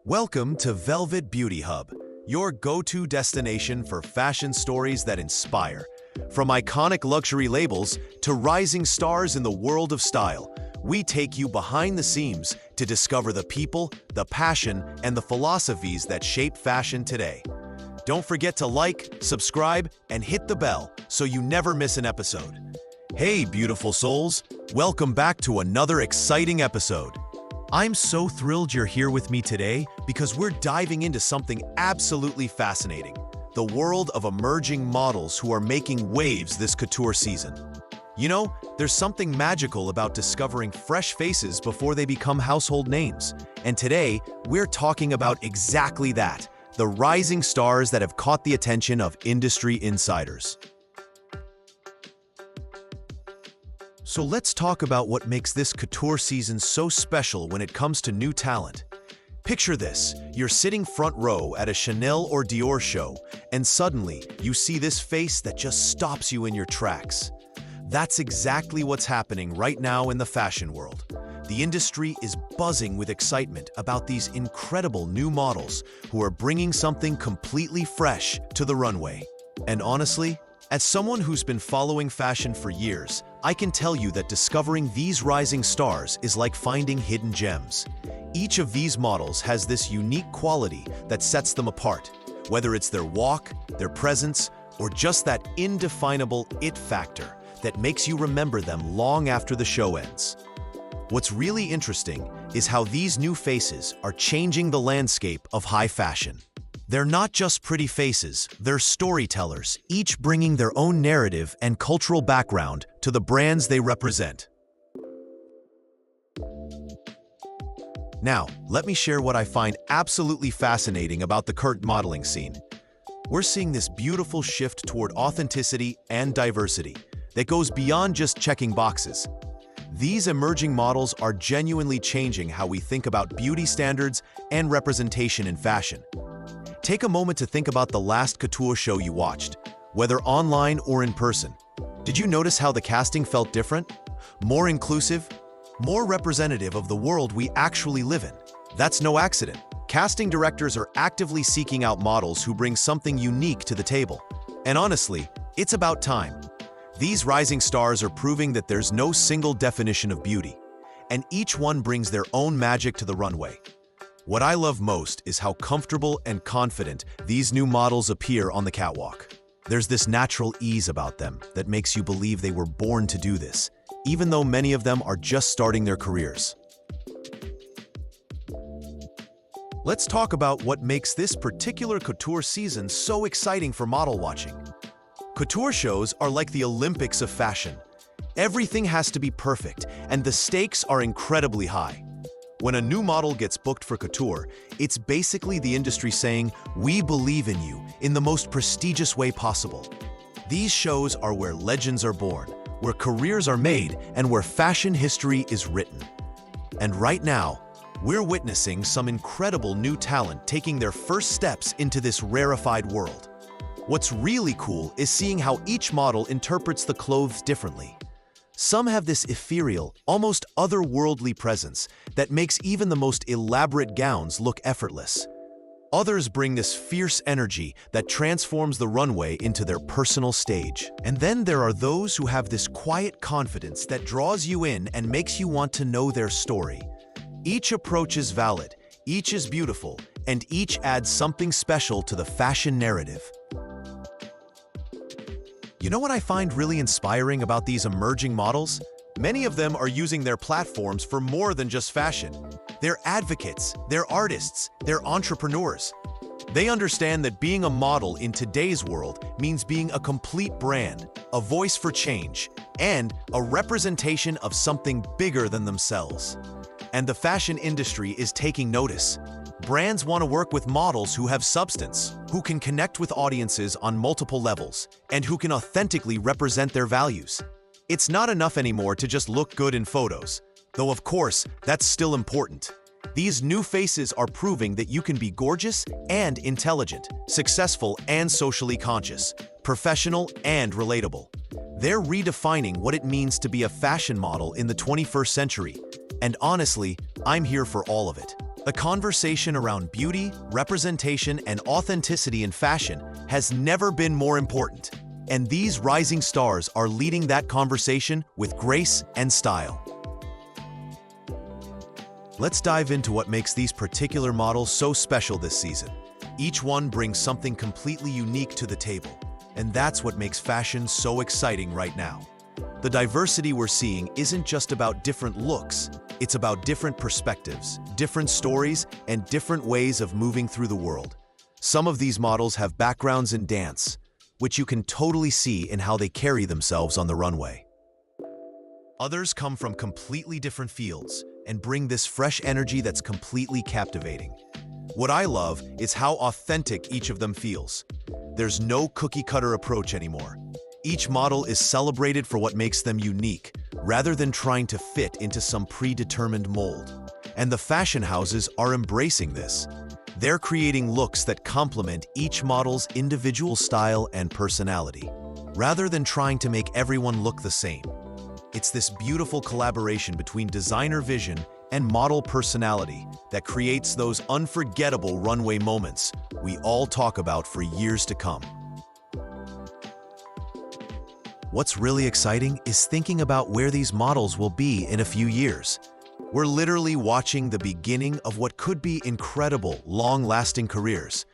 Welcome to Velvet Beauty Hub, your go-to destination for fashion stories that inspire. From iconic luxury labels to rising stars in the world of style, we take you behind the scenes to discover the people, the passion, and the philosophies that shape fashion today. Don't forget to like, subscribe, and hit the bell so you never miss an episode. Hey, beautiful souls! Welcome back to another exciting episode. I'm so thrilled you're here with me today because we're diving into something absolutely fascinating: the world of emerging models who are making waves this couture season. You know, there's something magical about discovering fresh faces before they become household names. And today, we're talking about exactly that: the rising stars that have caught the attention of industry insiders. So let's talk about what makes this couture season so special when it comes to new talent. Picture this: you're sitting front row at a Chanel or Dior show, and suddenly you see this face that just stops you in your tracks. That's exactly what's happening right now in the fashion world. The industry is buzzing with excitement about these incredible new models who are bringing something completely fresh to the runway. And honestly, as someone who's been following fashion for years, I can tell you that discovering these rising stars is like finding hidden gems. Each of these models has this unique quality that sets them apart, whether it's their walk, their presence, or just that indefinable it factor that makes you remember them long after the show ends. What's really interesting is how these new faces are changing the landscape of high fashion. They're not just pretty faces, they're storytellers, each bringing their own narrative and cultural background to the brands they represent. Now, let me share what I find absolutely fascinating about the current modeling scene. We're seeing this beautiful shift toward authenticity and diversity that goes beyond just checking boxes. These emerging models are genuinely changing how we think about beauty standards and representation in fashion. Take a moment to think about the last couture show you watched, whether online or in person. Did you notice how the casting felt different? More inclusive? More representative of the world we actually live in? That's no accident. Casting directors are actively seeking out models who bring something unique to the table. And honestly, it's about time. These rising stars are proving that there's no single definition of beauty, and each one brings their own magic to the runway. What I love most is how comfortable and confident these new models appear on the catwalk. There's this natural ease about them that makes you believe they were born to do this, even though many of them are just starting their careers. Let's talk about what makes this particular couture season so exciting for model watching. Couture shows are like the Olympics of fashion. Everything has to be perfect, and the stakes are incredibly high. When a new model gets booked for couture, it's basically the industry saying, "We believe in you," in the most prestigious way possible. These shows are where legends are born, where careers are made, and where fashion history is written. And right now, we're witnessing some incredible new talent taking their first steps into this rarefied world. What's really cool is seeing how each model interprets the clothes differently. Some have this ethereal, almost otherworldly presence that makes even the most elaborate gowns look effortless. Others bring this fierce energy that transforms the runway into their personal stage. And then there are those who have this quiet confidence that draws you in and makes you want to know their story. Each approach is valid, each is beautiful, and each adds something special to the fashion narrative. You know what I find really inspiring about these emerging models? Many of them are using their platforms for more than just fashion. They're advocates, they're artists, they're entrepreneurs. They understand that being a model in today's world means being a complete brand, a voice for change, and a representation of something bigger than themselves. And the fashion industry is taking notice. Brands want to work with models who have substance, who can connect with audiences on multiple levels, and who can authentically represent their values. It's not enough anymore to just look good in photos, though of course, that's still important. These new faces are proving that you can be gorgeous and intelligent, successful and socially conscious, professional and relatable. They're redefining what it means to be a fashion model in the 21st century. And honestly, I'm here for all of it. The conversation around beauty, representation, and authenticity in fashion has never been more important, and these rising stars are leading that conversation with grace and style. Let's dive into what makes these particular models so special this season. Each one brings something completely unique to the table, and that's what makes fashion so exciting right now. The diversity we're seeing isn't just about different looks, it's about different perspectives, different stories, and different ways of moving through the world. Some of these models have backgrounds in dance, which you can totally see in how they carry themselves on the runway. Others come from completely different fields and bring this fresh energy that's completely captivating. What I love is how authentic each of them feels. There's no cookie-cutter approach anymore. Each model is celebrated for what makes them unique, rather than trying to fit into some predetermined mold. And the fashion houses are embracing this. They're creating looks that complement each model's individual style and personality, rather than trying to make everyone look the same. It's this beautiful collaboration between designer vision and model personality that creates those unforgettable runway moments we all talk about for years to come. What's really exciting is thinking about where these models will be in a few years. We're literally watching the beginning of what could be incredible, long-lasting careers.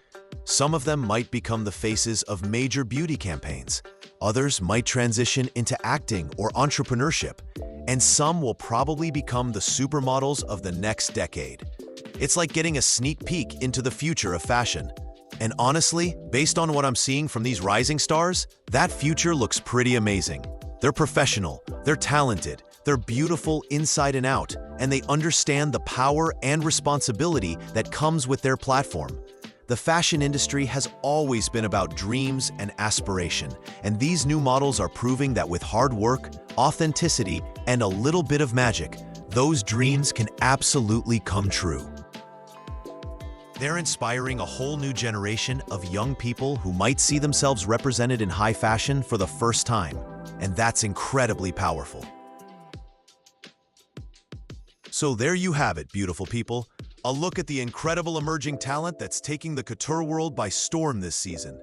Some of them might become the faces of major beauty campaigns. Others might transition into acting or entrepreneurship, and some will probably become the supermodels of the next decade. It's like getting a sneak peek into the future of fashion. And honestly, based on what I'm seeing from these rising stars, that future looks pretty amazing. They're professional, they're talented, they're beautiful inside and out, and they understand the power and responsibility that comes with their platform. The fashion industry has always been about dreams and aspiration, and these new models are proving that with hard work, authenticity, and a little bit of magic, those dreams can absolutely come true. They're inspiring a whole new generation of young people who might see themselves represented in high fashion for the first time, and that's incredibly powerful. So there you have it, beautiful people. A look at the incredible emerging talent that's taking the couture world by storm this season.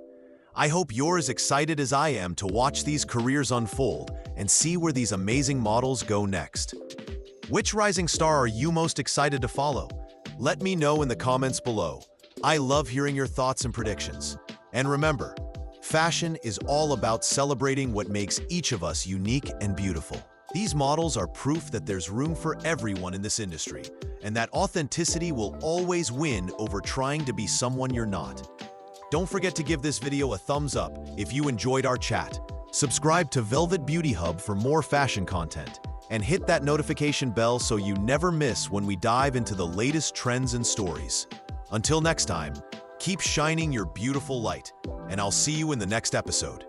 I hope you're as excited as I am to watch these careers unfold and see where these amazing models go next. Which rising star are you most excited to follow? Let me know in the comments below. I love hearing your thoughts and predictions. And remember, fashion is all about celebrating what makes each of us unique and beautiful. These models are proof that there's room for everyone in this industry, and that authenticity will always win over trying to be someone you're not. Don't forget to give this video a thumbs up if you enjoyed our chat. Subscribe to Velvet Beauty Hub for more fashion content, and hit that notification bell so you never miss when we dive into the latest trends and stories. Until next time, keep shining your beautiful light, and I'll see you in the next episode.